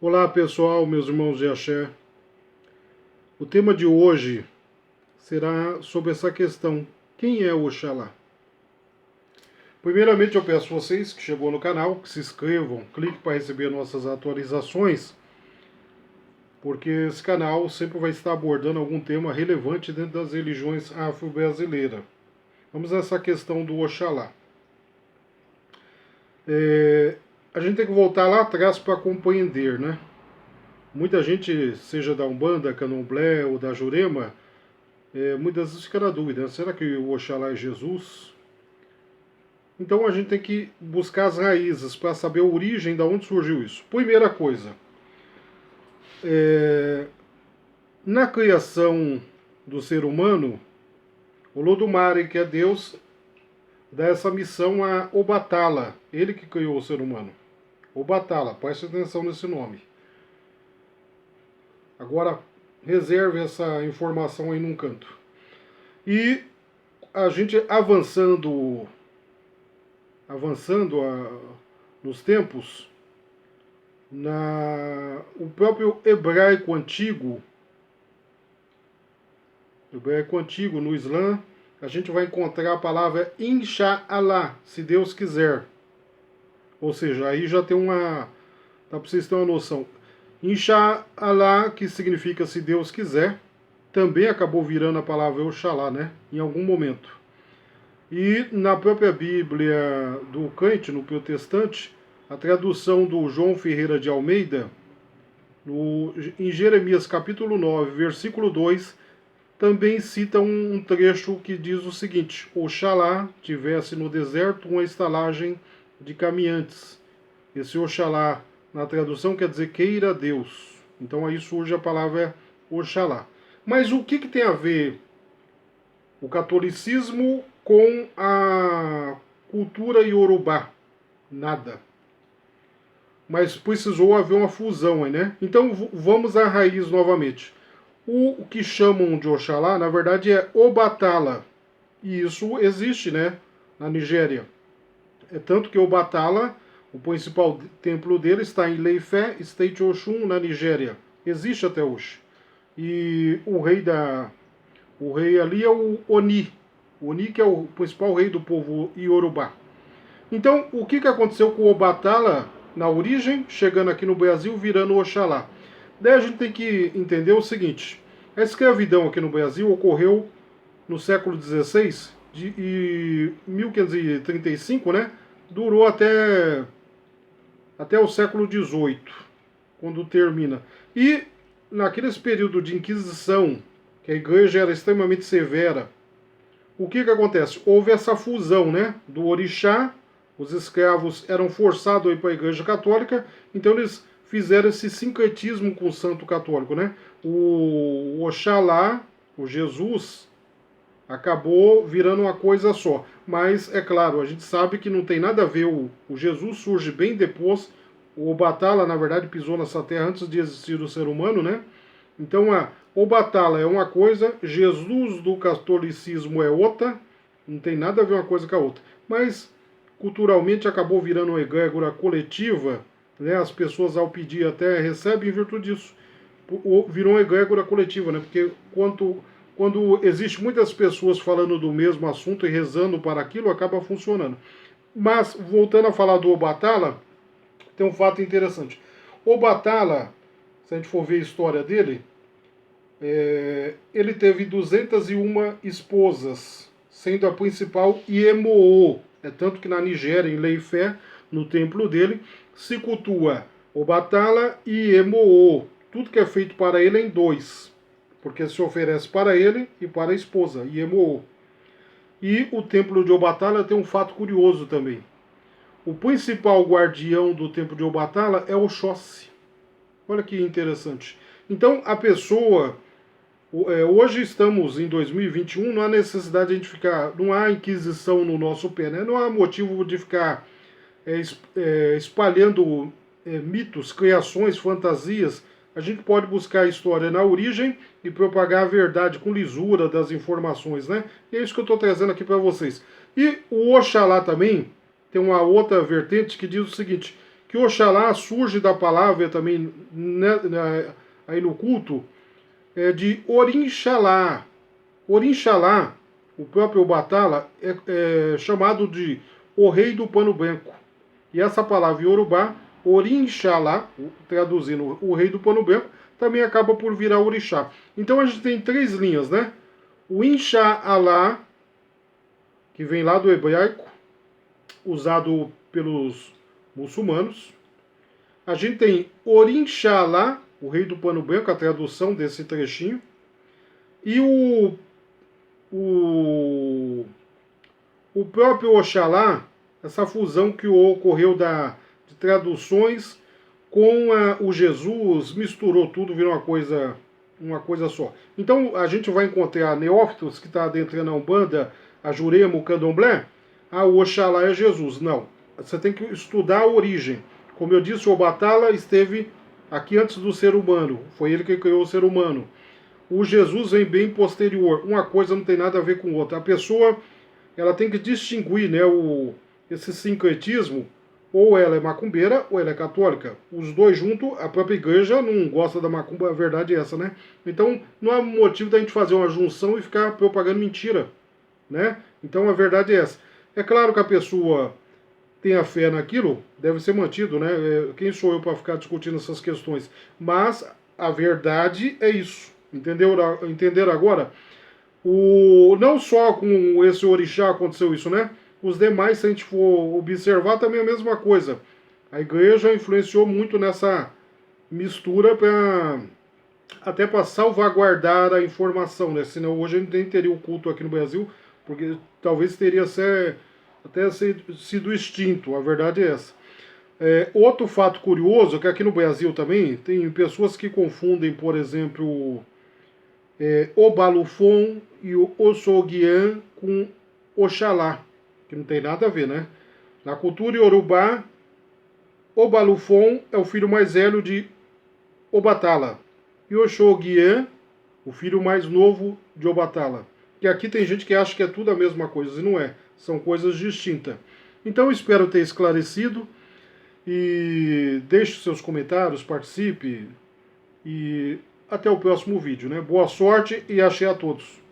Olá pessoal, meus irmãos de Axé. O tema de hoje será sobre essa questão: quem é Oxalá? Primeiramente eu peço a vocês que chegou no canal, que se inscrevam, clique para receber nossas atualizações, porque esse canal sempre vai estar abordando algum tema relevante dentro das religiões afro-brasileiras. Vamos a essa questão do Oxalá. A gente tem que voltar lá atrás para compreender, né? Muita gente, seja da Umbanda, Candomblé ou da Jurema, muitas vezes fica na dúvida, né? Será que o Oxalá é Jesus? Então a gente tem que buscar as raízes para saber a origem, de onde surgiu isso. Primeira coisa, na criação do ser humano, o Lodumare, que é Deus, dá essa missão a Obatala, ele que criou o ser humano. Obatala, preste atenção nesse nome. Agora, reserve essa informação aí num canto. E a gente avançando nos tempos, o próprio hebraico antigo no Islã, a gente vai encontrar a palavra Insha'Allah, se Deus quiser. Ou seja, aí já tem dá para vocês terem uma noção. Insha'Allah, que significa se Deus quiser, também acabou virando a palavra Oxalá, né? Em algum momento. E na própria Bíblia do crente, no protestante, a tradução do João Ferreira de Almeida, em Jeremias capítulo 9, versículo 2, também cita um trecho que diz o seguinte: Oxalá tivesse no deserto uma estalagem de caminhantes. Esse Oxalá, na tradução, quer dizer queira Deus. Então aí surge a palavra Oxalá. Mas o que tem a ver o catolicismo com a cultura iorubá? Nada. Mas precisou haver uma fusão aí, né? Então vamos à raiz novamente. O que chamam de Oxalá, na verdade, é Obatala. E isso existe, né? Na Nigéria. É tanto que Obatala, o principal templo dele, está em Leifé, State Oshun, na Nigéria. Existe até hoje. E o rei ali é o Oni. O Oni, que é o principal rei do povo iorubá. Então, o que aconteceu com o Obatala na origem, chegando aqui no Brasil, virando Oxalá? Daí a gente tem que entender o seguinte: a escravidão aqui no Brasil ocorreu no século XVI, e 1535, né? Durou até o século XVIII, quando termina. E naqueles períodos de Inquisição, que a igreja era extremamente severa, o que acontece? Houve essa fusão, né, do orixá. Os escravos eram forçados a ir para a igreja católica, então eles fizeram esse sincretismo com o santo católico, né? O Oxalá, o Jesus, acabou virando uma coisa só. Mas, é claro, a gente sabe que não tem nada a ver, o Jesus surge bem depois, o Obatala, na verdade, pisou nessa terra antes de existir o ser humano, né? Então, Obatala é uma coisa, Jesus do catolicismo é outra, não tem nada a ver uma coisa com a outra. Mas, culturalmente, acabou virando uma egrégora coletiva, né? As pessoas, ao pedir, até recebem em virtude disso. Virou uma egrégora coletiva, né? Porque quando existe muitas pessoas falando do mesmo assunto e rezando para aquilo, acaba funcionando. Mas, voltando a falar do Obatala, tem um fato interessante. Obatala, se a gente for ver a história dele, ele teve 201 esposas, sendo a principal Iemoo. É tanto que na Nigéria, em Leifé, no templo dele, se cultua Obatala e Iemoo. Tudo que é feito para ele é em dois, porque se oferece para ele e para a esposa, Iemoo. E o templo de Obatala tem um fato curioso também. O principal guardião do templo de Obatala é Oxóssi. Olha que interessante. Então, a pessoa... hoje estamos em 2021, não há necessidade de a gente ficar... Não há inquisição no nosso pé, né? Não há motivo de ficar espalhando mitos, criações, fantasias. A gente pode buscar a história na origem e propagar a verdade com lisura das informações, né? E é isso que eu estou trazendo aqui para vocês. E o Oxalá também tem uma outra vertente que diz o seguinte, que Oxalá surge da palavra também aí no culto, de Orixalá. Orixalá, o próprio Obatala, é chamado de o rei do pano branco. E essa palavra em Yorubá, Orixalá, traduzindo o rei do pano branco, também acaba por virar orixá. Então a gente tem três linhas, né? O Inxalá, que vem lá do hebraico, usado pelos muçulmanos. A gente tem Orixalá, o rei do pano branco, a tradução desse trechinho. E o próprio Oxalá, essa fusão que ocorreu de traduções com o Jesus, misturou tudo, virou uma coisa só. Então a gente vai encontrar neófitos que está dentro da Umbanda, a Jurema, o Candomblé, o Oxalá é Jesus. Não, você tem que estudar a origem. Como eu disse, o Obatala esteve aqui antes do ser humano, foi ele que criou o ser humano. O Jesus vem bem posterior, uma coisa não tem nada a ver com outra. A pessoa, ela tem que distinguir, né, esse sincretismo, ou ela é macumbeira ou ela é católica. Os dois juntos, a própria igreja não gosta da macumba, a verdade é essa, né? Então não há motivo da gente fazer uma junção e ficar propagando mentira, né? Então a verdade é essa. É claro que a pessoa tem a fé naquilo, deve ser mantido, né? Quem sou eu para ficar discutindo essas questões? Mas a verdade é isso. Entenderam agora? Não só com esse orixá aconteceu isso, né? Os demais, se a gente for observar, também é a mesma coisa. A igreja influenciou muito nessa mistura até para salvaguardar a informação, né? Senão hoje a gente nem teria o culto aqui no Brasil, porque talvez teria até sido extinto, a verdade é essa. Outro fato curioso é que aqui no Brasil também tem pessoas que confundem, por exemplo, o Balufon e o Ossoguian com Oxalá, que não tem nada a ver, né? Na cultura iorubá, o Balufon é o filho mais velho de Obatala e Ossoguian, o filho mais novo de Obatala. Que aqui tem gente que acha que é tudo a mesma coisa, e não é. São coisas distintas. Então espero ter esclarecido e deixe seus comentários, participe e até o próximo vídeo, né? Boa sorte e axé a todos.